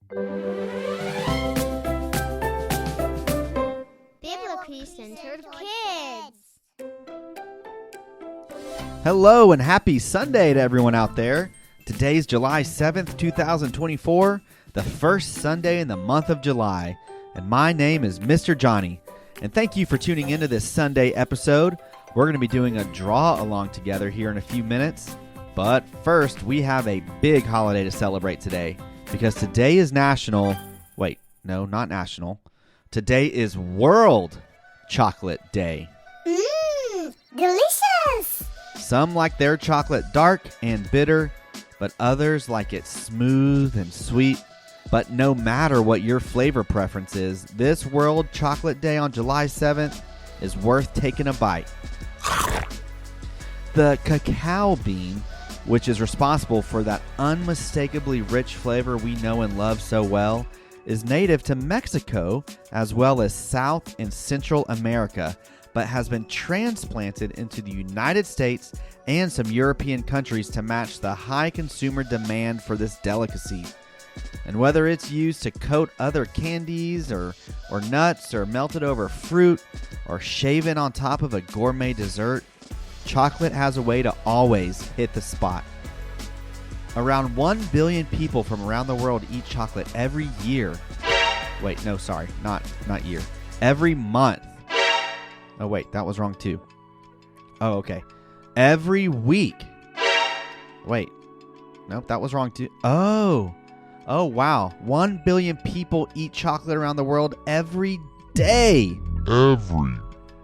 Biblically Centered Kids. Hello and happy Sunday to everyone out there. Today's July 7th, 2024, the first Sunday in the month of July. And my name is Mr. Johnny. And thank you for tuning into this Sunday episode. We're going to be doing a draw along together here in a few minutes. But first, we have a big holiday to celebrate today. Because today is Today is World Chocolate Day. Delicious! Some like their chocolate dark and bitter, but others like it smooth and sweet. But no matter what your flavor preference is, this World Chocolate Day on July 7th is worth taking a bite. The cacao bean, which is responsible for that unmistakably rich flavor we know and love so well, is native to Mexico as well as South and Central America, but has been transplanted into the United States and some European countries to match the high consumer demand for this delicacy. And whether it's used to coat other candies or nuts or melted over fruit or shaven on top of a gourmet dessert, chocolate has a way to always hit the spot. Around 1 billion people from around the world eat chocolate every year. Wait, no, sorry, not year. Every month. Oh, wait, that was wrong too. Oh, okay. Every week. Wait. Nope, that was wrong too. Oh, wow. 1 billion people eat chocolate around the world every day. Every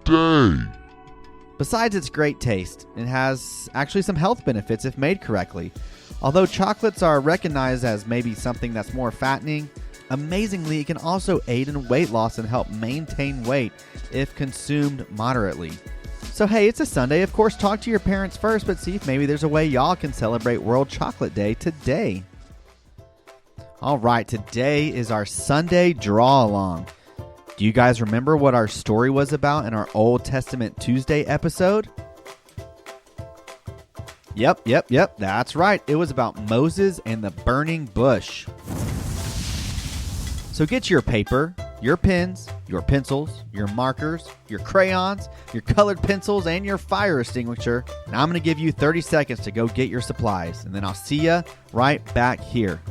day. Besides its great taste, it has actually some health benefits if made correctly. Although chocolates are recognized as maybe something that's more fattening, amazingly, it can also aid in weight loss and help maintain weight if consumed moderately. So hey, it's a Sunday. Of course, talk to your parents first, but see if maybe there's a way y'all can celebrate World Chocolate Day today. All right, today is our Sunday draw along. Do you guys remember what our story was about in our Old Testament Tuesday episode? Yep. That's right. It was about Moses and the burning bush. So get your paper, your pens, your pencils, your markers, your crayons, your colored pencils, and your fire extinguisher. And I'm going to give you 30 seconds to go get your supplies. And then I'll see you right back here.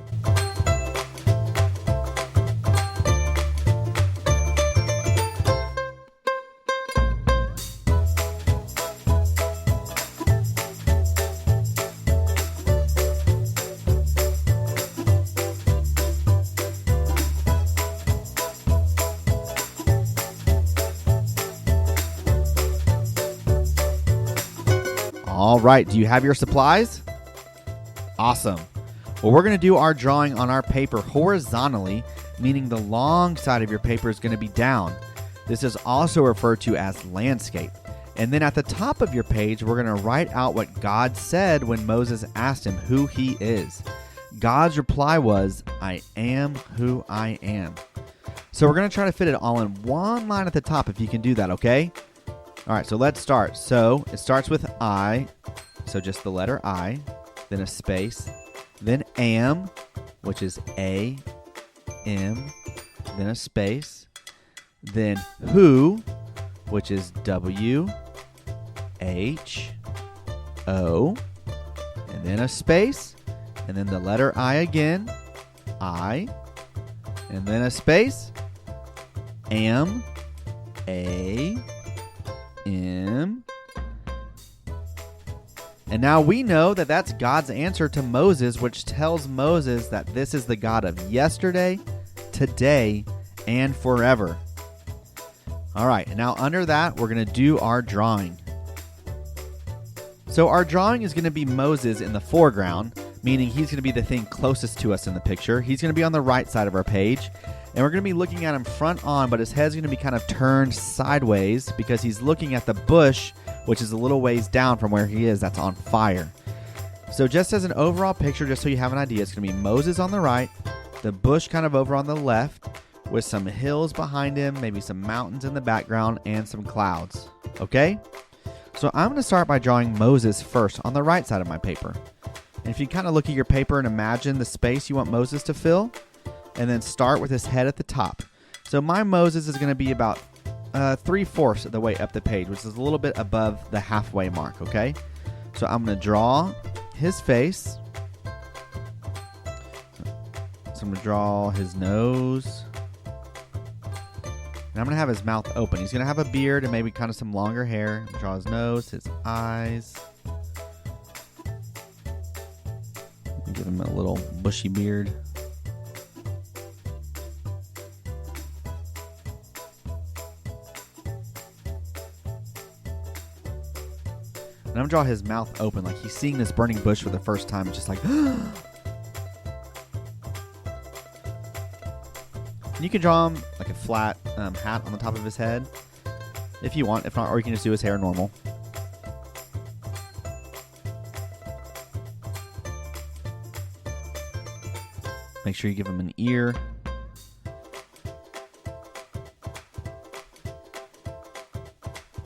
All right, do you have your supplies? Awesome. Well, we're going to do our drawing on our paper horizontally, meaning the long side of your paper is going to be down. This is also referred to as landscape. And then at the top of your page, we're going to write out what God said when Moses asked him who he is. God's reply was, "I am who I am." So we're going to try to fit it all in one line at the top if you can do that, okay? All right, so let's start. So it starts with I, so just the letter I, then a space, then am, which is A, M, then a space, then who, which is W, H, O, and then a space, and then the letter I again, I, and then a space, am, A, M. And now we know that that's God's answer to Moses, which tells Moses that this is the God of yesterday, today, and forever. All right, and now under that, we're going to do our drawing. So our drawing is going to be Moses in the foreground, meaning he's going to be the thing closest to us in the picture. He's going to be on the right side of our page. And we're going to be looking at him front on, but his head's going to be kind of turned sideways because he's looking at the bush, which is a little ways down from where he is, that's on fire. So just as an overall picture, just so you have an idea, it's going to be Moses on the right, the bush kind of over on the left, with some hills behind him, maybe some mountains in the background, and some clouds. Okay? So I'm going to start by drawing Moses first on the right side of my paper. And if you kind of look at your paper and imagine the space you want Moses to fill, and then start with his head at the top. So my Moses is going to be about 3/4 of the way up the page, which is a little bit above the halfway mark, okay? So I'm going to draw his face. So I'm going to draw his nose. And I'm going to have his mouth open. He's going to have a beard and maybe kind of some longer hair. Draw his nose, his eyes. Give him a little bushy beard. And I'm going to draw his mouth open like he's seeing this burning bush for the first time. It's just like, you can draw him like a flat hat on the top of his head if you want. If not, or you can just do his hair normal. Make sure you give him an ear.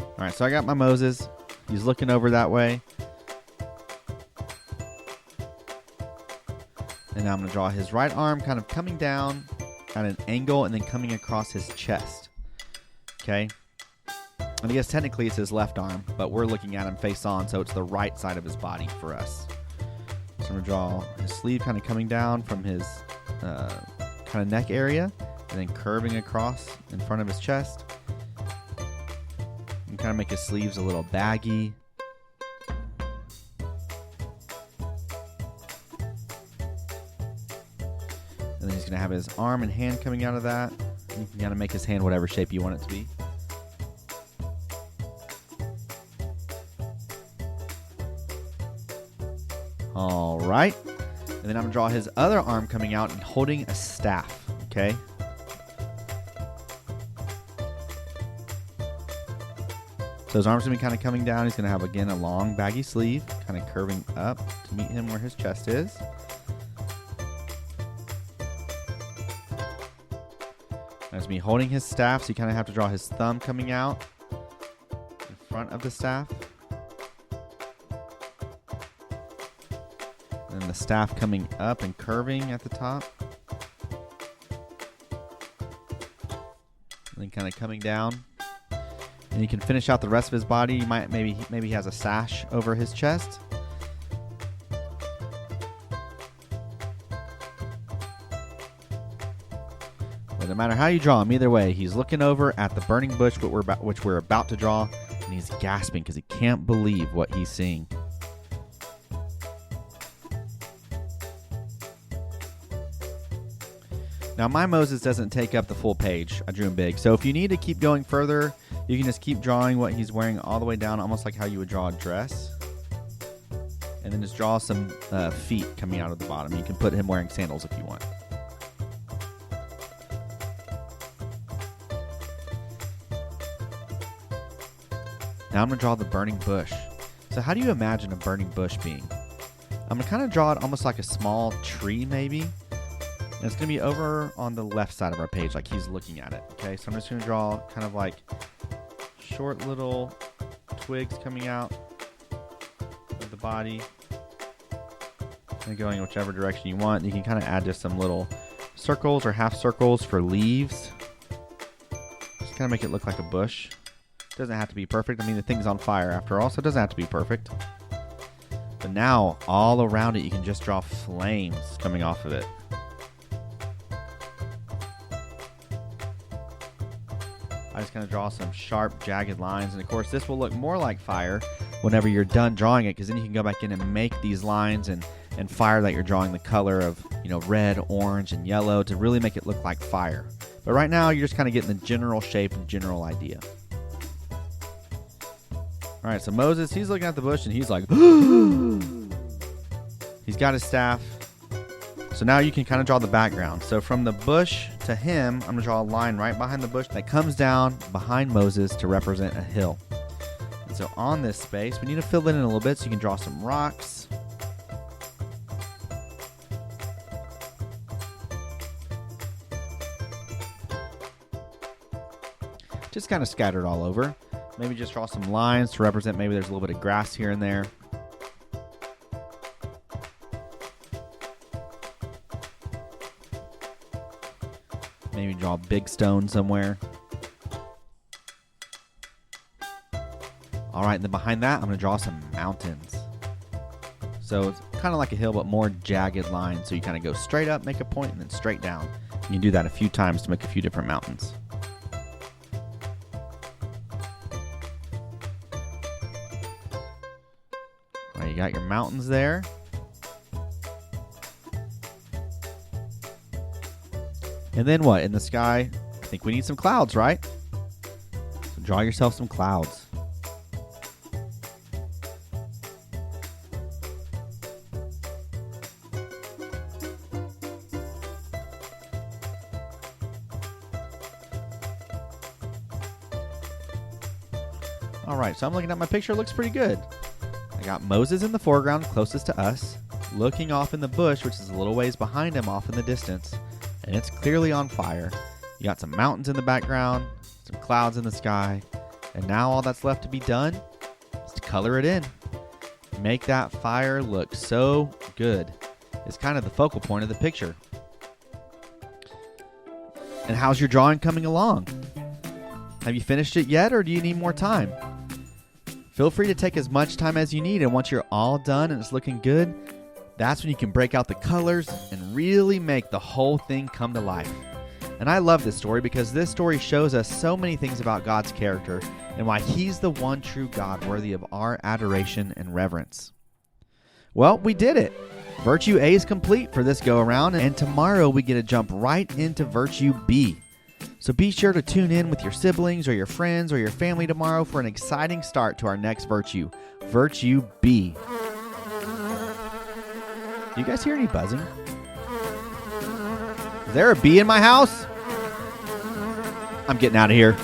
All right, so I got my Moses. He's looking over that way. And now I'm going to draw his right arm kind of coming down at an angle and then coming across his chest. Okay? And I guess technically it's his left arm, but we're looking at him face on, so it's the right side of his body for us. So I'm going to draw his sleeve kind of coming down from his kind of neck area and then curving across in front of his chest. And kind of make his sleeves a little baggy. And then he's going to have his arm and hand coming out of that. You can kind of make his hand whatever shape you want it to be. All right. And then I'm going to draw his other arm coming out and holding a staff. Okay. So his arm's going to be kind of coming down. He's going to have, again, a long baggy sleeve kind of curving up to meet him where his chest is. That's me holding his staff, so you kind of have to draw his thumb coming out in front of the staff. And the staff coming up and curving at the top. And then kind of coming down. And you can finish out the rest of his body. You might maybe he has a sash over his chest. But no matter how you draw him, either way, he's looking over at the burning bush which we're about to draw, and he's gasping because he can't believe what he's seeing. Now, my Moses doesn't take up the full page. I drew him big. So if you need to keep going further, you can just keep drawing what he's wearing all the way down, almost like how you would draw a dress. And then just draw some feet coming out of the bottom. You can put him wearing sandals if you want. Now I'm going to draw the burning bush. So how do you imagine a burning bush being? I'm going to kind of draw it almost like a small tree maybe. And it's going to be over on the left side of our page, like he's looking at it. Okay, so I'm just going to draw kind of like short little twigs coming out of the body. And going whichever direction you want. You can kind of add just some little circles or half circles for leaves. Just kind of make it look like a bush. Doesn't have to be perfect. I mean, the thing's on fire after all, so it doesn't have to be perfect. But now, all around it, you can just draw flames coming off of it. I just kind of draw some sharp, jagged lines. And of course, this will look more like fire whenever you're done drawing it, because then you can go back in and make these lines and fire that you're drawing the color of, you know, red, orange, and yellow to really make it look like fire. But right now, you're just kind of getting the general shape and general idea. All right, so Moses, he's looking at the bush, and he's like, he's got his staff. So now you can kind of draw the background. So from the bush to him, I'm going to draw a line right behind the bush that comes down behind Moses to represent a hill. And so on this space, we need to fill it in a little bit so you can draw some rocks. Just kind of scattered all over. Maybe just draw some lines to represent maybe there's a little bit of grass here and there. Maybe draw a big stone somewhere. All right, and then behind that, I'm going to draw some mountains. So it's kind of like a hill, but more jagged lines. So you kind of go straight up, make a point, and then straight down. You can do that a few times to make a few different mountains. All right, you got your mountains there. And then what? In the sky, I think we need some clouds, right? So draw yourself some clouds. All right, so I'm looking at my picture. It looks pretty good. I got Moses in the foreground, closest to us, looking off in the bush, which is a little ways behind him off in the distance. And it's clearly on fire. You got some mountains in the background, some clouds in the sky, and now all that's left to be done is to color it in. Make that fire look so good. It's kind of the focal point of the picture. And how's your drawing coming along? Have you finished it yet, or do you need more time? Feel free to take as much time as you need, and once you're all done and it's looking good, that's when you can break out the colors and really make the whole thing come to life. And I love this story because this story shows us so many things about God's character and why He's the one true God worthy of our adoration and reverence. Well, we did it. Virtue A is complete for this go-around, and tomorrow we get to jump right into Virtue B. So be sure to tune in with your siblings or your friends or your family tomorrow for an exciting start to our next virtue, Virtue B. Do you guys hear any buzzing? Is there a bee in my house? I'm getting out of here.